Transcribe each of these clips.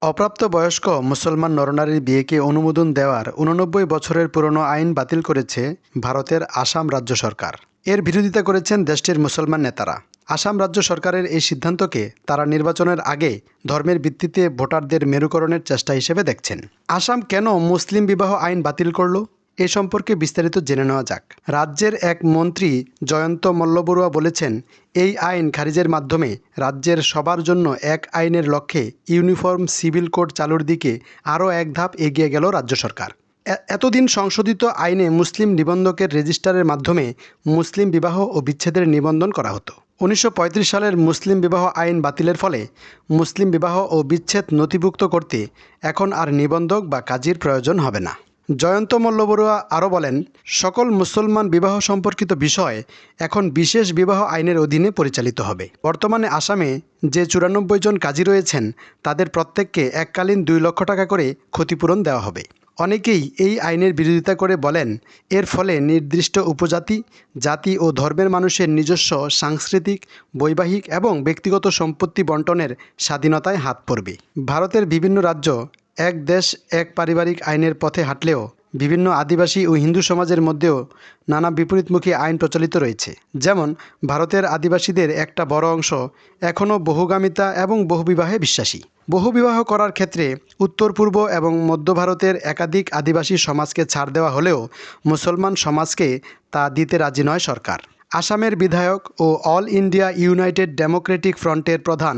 অপ্রাপ্তবয়স্ক মুসলমান নরনারীর বিয়েকে অনুমোদন দেওয়ার ৮৯ বছরের পুরনো আইন বাতিল করেছে ভারতের আসাম রাজ্য সরকার। এর বিরোধিতা করেছেন দেশটির মুসলমান নেতারা। আসাম রাজ্য সরকারের এই সিদ্ধান্তকে তারা নির্বাচনের আগে ধর্মের ভিত্তিতে ভোটারদের মেরুকরণের চেষ্টা হিসেবে দেখছেন। আসাম কেন মুসলিম বিবাহ আইন বাতিল করল, এ সম্পর্কে বিস্তারিত জেনে নেওয়া যাক। রাজ্যের এক মন্ত্রী জয়ন্ত মল্লবরুয়া বলেছেন, এই আইন খারিজের মাধ্যমে রাজ্যের সবার জন্য এক আইনের লক্ষ্যে ইউনিফর্ম সিভিল কোড চালুর দিকে আরও এক ধাপ এগিয়ে গেল রাজ্য সরকার। এতদিন সংশোধিত আইনে মুসলিম নিবন্ধকের রেজিস্টারের মাধ্যমে মুসলিম বিবাহ ও বিচ্ছেদের নিবন্ধন করা হতো। ১৯৩৫ সালের মুসলিম বিবাহ আইন বাতিলের ফলে মুসলিম বিবাহ ও বিচ্ছেদ নথিভুক্ত করতে এখন আর নিবন্ধক বা কাজীর প্রয়োজন হবে না। জয়ন্ত মল্লবরুয়া আরও বলেন, সকল মুসলমান বিবাহ সম্পর্কিত বিষয় এখন বিশেষ বিবাহ আইনের অধীনে পরিচালিত হবে। বর্তমানে আসামে যে ৯৪ জন কাজী রয়েছেন তাদের প্রত্যেককে এককালীন ২ লক্ষ টাকা করে ক্ষতিপূরণ দেওয়া হবে। অনেকেই এই আইনের বিরোধিতা করে বলেন, এর ফলে নির্দিষ্ট উপজাতি, জাতি ও ধর্মের মানুষের নিজস্ব সাংস্কৃতিক, বৈবাহিক এবং ব্যক্তিগত সম্পত্তি বণ্টনের স্বাধীনতায় হাত পড়বে। ভারতের বিভিন্ন রাজ্য এক দেশ এক পারিবারিক আইনের পথে হাঁটলেও বিভিন্ন আদিবাসী ও হিন্দু সমাজের মধ্যেও নানা বিপরীতমুখী আইন প্রচলিত রয়েছে। যেমন ভারতের আদিবাসীদের একটা বড় অংশ এখনও বহুগামিতা এবং বহুবিবাহে বিশ্বাসী। বহুবিবাহ করার ক্ষেত্রে উত্তর পূর্ব এবং মধ্য ভারতের একাধিক আদিবাসী সমাজকে ছাড় দেওয়া হলেও মুসলমান সমাজকে তা দিতে রাজি নয় সরকার। আসামের বিধায়ক ও অল ইন্ডিয়া ইউনাইটেড ডেমোক্রেটিক ফ্রন্টের প্রধান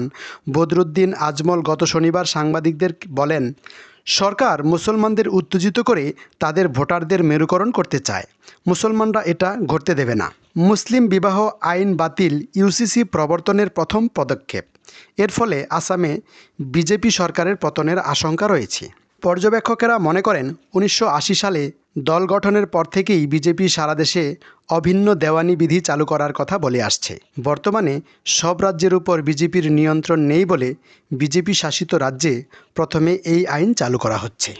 বদরুদ্দিন আজমল গত শনিবার সাংবাদিকদের বলেন, সরকার মুসলমানদের উত্তেজিত করে তাদের ভোটারদের মেরুকরণ করতে চায়। মুসলমানরা এটা ঘটতে দেবে না। মুসলিম বিবাহ আইন বাতিল ইউসিসি প্রবর্তনের প্রথম পদক্ষেপ। এর ফলে আসামে বিজেপি সরকারের পতনের আশঙ্কা রয়েছে। পর্যবেক্ষকেরা মনে করেন, ১৯৮০ সালে দল গঠনের পর থেকেই বিজেপি সারা দেশে অভিন্ন দেওয়ানি বিধি চালু করার কথা বলে আসছে। বর্তমানে সব রাজ্যের উপর বিজেপির নিয়ন্ত্রণ নেই বলে বিজেপি শাসিত রাজ্যে প্রথমে এই আইন চালু করা হচ্ছে।